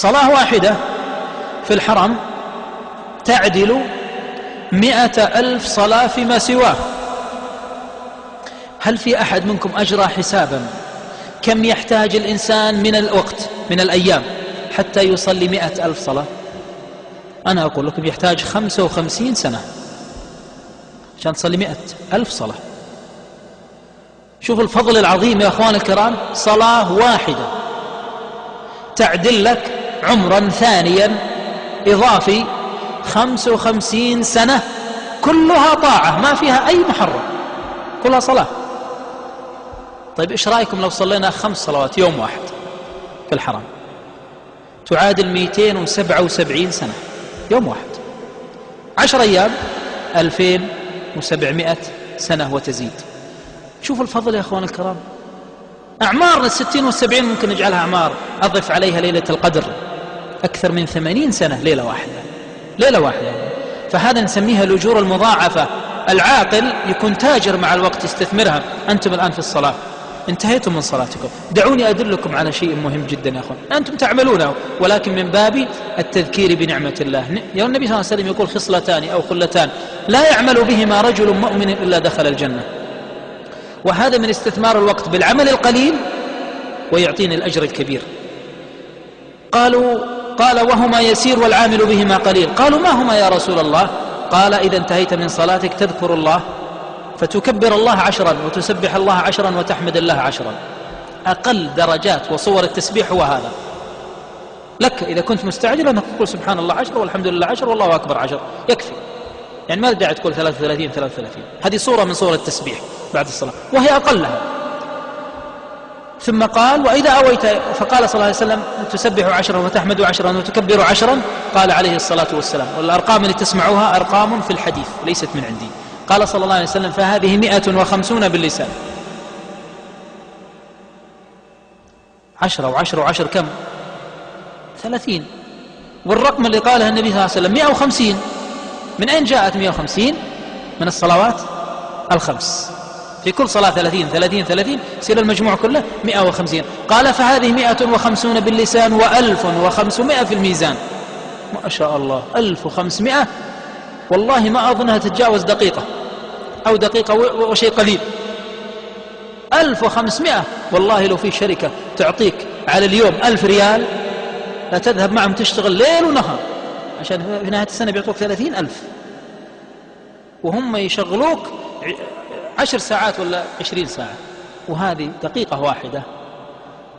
صلاة واحدة في الحرم تعدل 100,000 صلاة فيما سواه. هل في أحد منكم أجرى حسابا كم يحتاج الإنسان من الوقت من الأيام حتى يصلي 100,000 صلاة؟ أنا أقول لكم يحتاج 55 سنة عشان تصلي 100,000 صلاة. شوف الفضل العظيم يا أخوان الكرام، صلاة واحدة تعدل لك عمرا ثانيا إضافي 55 سنة كلها طاعة ما فيها أي محرم، كلها صلاة. طيب إيش رأيكم لو صلينا 5 صلوات يوم واحد في الحرم؟ تعادل 277 سنة يوم واحد. 10 أيام 2700 سنة وتزيد. شوف الفضل يا أخوان الكرام. أعمارنا 60 و70 ممكن نجعلها أعمار، أضف عليها ليلة القدر أكثر من 80 سنة ليلة واحدة، ليلة واحدة. فهذا نسميها الأجور المضاعفة. العاقل يكون تاجر مع الوقت يستثمرها. أنتم الآن في الصلاة انتهيتم من صلاتكم، دعوني أدلكم على شيء مهم جدا يا أخوان أنتم تعملونه ولكن من باب التذكير بنعمة الله. يا النبي صلى الله عليه وسلم يقول خصلتان أو خلتان لا يعمل بهما رجل مؤمن إلا دخل الجنة. وهذا من استثمار الوقت بالعمل القليل ويعطيني الأجر الكبير. قال وهما يسير والعامل بهما قليل. قالوا ما هما يا رسول الله؟ قال إذا انتهيت من صلاتك تذكر الله فتكبر الله 10 وتسبح الله 10 وتحمد الله 10. أقل درجات وصور التسبيح هو هذا. لك إذا كنت مستعجل أنك تقول سبحان الله 10 والحمد لله 10 والله أكبر 10 يكفي. يعني ما داعي تقول 33. هذه صورة من صور التسبيح بعد الصلاة وهي أقلها. ثم قال وإذا أويت، فقال صلى الله عليه وسلم تسبح 10 وتحمد 10 وتكبر 10. قال عليه الصلاة والسلام والأرقام اللي تسمعوها أرقام في الحديث ليست من عندي. قال صلى الله عليه وسلم فهذه 150 باللسان. 10 و10 و10 كم؟ 30. والرقم اللي قاله النبي صلى الله عليه وسلم 150. من أين جاءت 150؟ من الصلوات الخمس. في كل صلاة 30 يصير المجموع كله 150. قال فهذه 150 باللسان و1500 في الميزان. ما شاء الله 1500 والله ما أظنها تتجاوز دقيقة أو دقيقة وشيء قليل. 1500 والله لو في شركة تعطيك على اليوم 1000 ريال لا تذهب معهم تشتغل ليل ونهار عشان في نهاية السنة بيعطوك 30,000 وهم يشغلوك 10 ساعات ولا 20 ساعة، وهذه دقيقة واحدة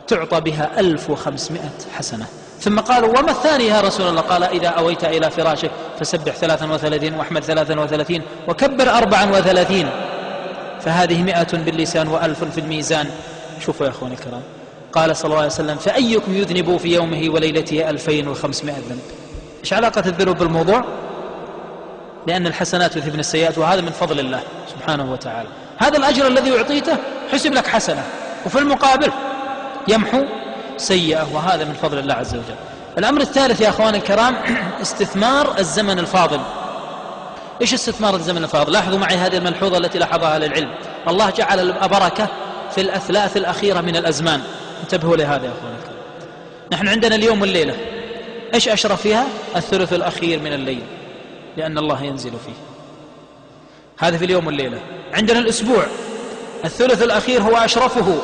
تعطى بها 1500 حسنة. ثم قالوا وما الثاني يا رسول الله؟ قال إذا أويت إلى فراشك فسبح 33 واحمد 33 وكبر 34. فهذه 100 باللسان و1000 في الميزان. شوفوا يا أخواني الكرام، قال صلى الله عليه وسلم فأيكم يذنب في يومه وليلته 2500 ذنب. إيش علاقة الذنوب بالموضوع؟ لأن الحسنات يذهبن السيئات وهذا من فضل الله سبحانه وتعالى. هذا الأجر الذي أعطيته حسب لك حسنة وفي المقابل يمحو سيئة، وهذا من فضل الله عز وجل. الأمر الثالث يا أخواني الكرام استثمار الزمن الفاضل. إيش استثمار الزمن الفاضل؟ لاحظوا معي هذه الملحوظة التي لاحظها أهل العلم. الله جعل البركة في الأثلاث الأخيرة من الأزمان. انتبهوا لهذا يا أخواني الكرام. نحن عندنا اليوم والليلة، إيش أشرف فيها؟ الثلث الأخير من الليل، لأن الله ينزل فيه. هذا في اليوم والليلة. عندنا الأسبوع، الثلث الأخير هو أشرفه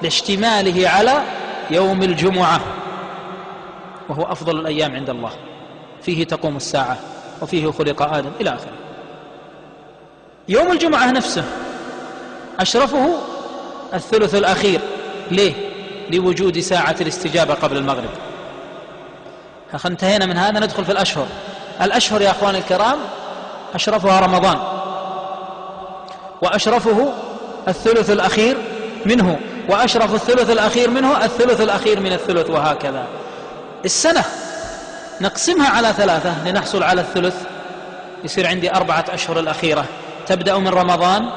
لاشتماله على يوم الجمعة، وهو أفضل الأيام عند الله، فيه تقوم الساعة وفيه خلق آدم إلى آخره. يوم الجمعة نفسه أشرفه الثلث الأخير. ليه؟ لوجود ساعة الاستجابة قبل المغرب. انتهينا من هذا ندخل في الأشهر. الأشهر يا أخواني الكرام أشرفها رمضان، وأشرفه الثلث الأخير منه، وأشرف الثلث الأخير منه الثلث الأخير من الثلث، وهكذا. السنة نقسمها على 3 لنحصل على الثلث، يصير عندي 4 أشهر الأخيرة تبدأ من رمضان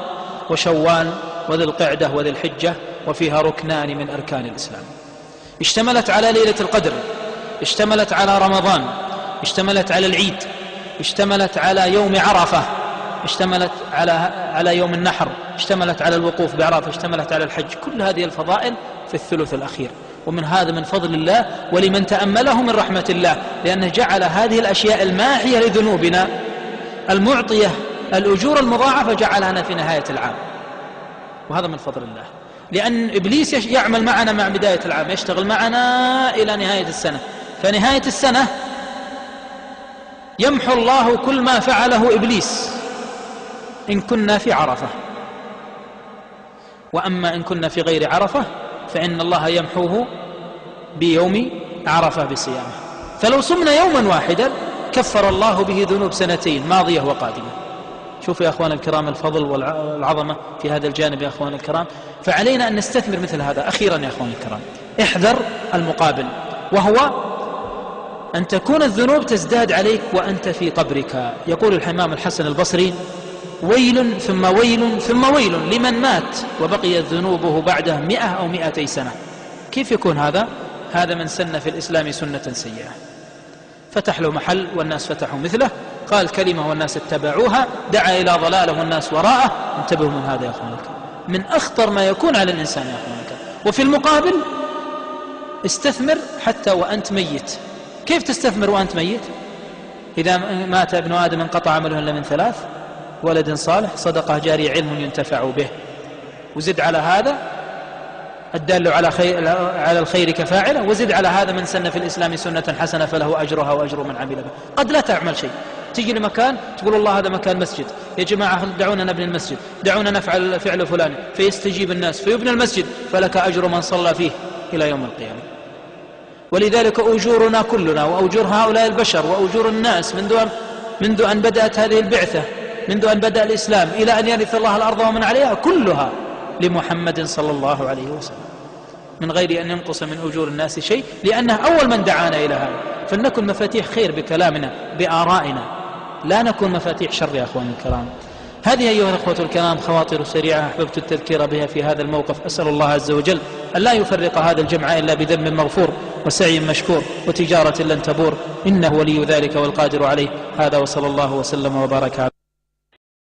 وشوال وذي القعدة وذي الحجة، وفيها ركنان من أركان الإسلام. اشتملت على ليلة القدر، اشتملت على رمضان، اشتملت على العيد، اشتملت على يوم عرفة، اشتملت على يوم النحر، اشتملت على الوقوف بعرفة، اشتملت على الحج. كل هذه الفضائل في الثلث الأخير. ومن هذا من فضل الله ولمن تأمله من رحمة الله، لأنه جعل هذه الأشياء الماحية لذنوبنا المعطية الأجور المضاعفة جعلها في نهاية العام، وهذا من فضل الله. لأن إبليس يعمل معنا مع بداية العام، يشتغل معنا إلى نهاية السنة، فنهاية السنة يمحو الله كل ما فعله إبليس إن كنا في عرفة، وأما إن كنا في غير عرفة فإن الله يمحوه بيوم عرفة بصيامه. فلو صمنا يوما واحدا كفر الله به ذنوب سنتين ماضية وقادمة. شوفوا يا أخوان الكرام الفضل والعظمة في هذا الجانب يا أخوان الكرام. فعلينا أن نستثمر مثل هذا. أخيرا يا أخوان الكرام، احذر المقابل، وهو أن تكون الذنوب تزداد عليك وأنت في قبرك. يقول الإمام الحسن البصري: ويل ثم ويل ثم ويل لمن مات وبقيت ذنوبه بعده 100 أو 200 سنة. كيف يكون هذا؟ هذا من سن في الإسلام سنة سيئة، فتح له محل والناس فتحوا مثله، قال كلمة والناس اتبعوها، دعا إلى ضلاله والناس وراءه. انتبهوا من هذا يا أخوانك، من أخطر ما يكون على الإنسان يا أخوانك. وفي المقابل استثمر حتى وأنت ميت. كيف تستثمر وأنت ميت؟ إذا مات ابن آدم انقطع عمله إلا من 3: ولد صالح، صدقة جارية، علم ينتفع به. وزد على هذا الدال على الخير كفاعله، وزد على هذا من سن في الإسلام سنة حسنة فله أجرها وأجر من عمل به. قد لا تعمل شيء، تجي لمكان تقول الله هذا مكان مسجد، يا جماعة دعونا نبني المسجد، دعونا نفعل فعل فلان، فيستجيب الناس فيبنى المسجد، فلك أجر من صلى فيه إلى يوم القيامة. ولذلك أجورنا كلنا وأجور هؤلاء البشر وأجور الناس منذ أن بدأت هذه البعثة، منذ أن بدأ الإسلام إلى أن يرث الله الأرض ومن عليها، كلها لمحمد صلى الله عليه وسلم، من غير أن ينقص من أجور الناس شيء، لأنه أول من دعانا إلى هذا. فلنكن مفاتيح خير بكلامنا بآرائنا، لا نكون مفاتيح شر يا أخواني الكرام. هذه أيها الأخوة الكرام خواطر سريعة أحببت التذكير بها في هذا الموقف. أسأل الله عز وجل أن لا يفرق هذا الجمع إلا بذنب مغفور وسعي مشكور وتجارة لن تبور، إنه ولي ذلك والقادر عليه. هذا وصلى الله وسلم وبارك على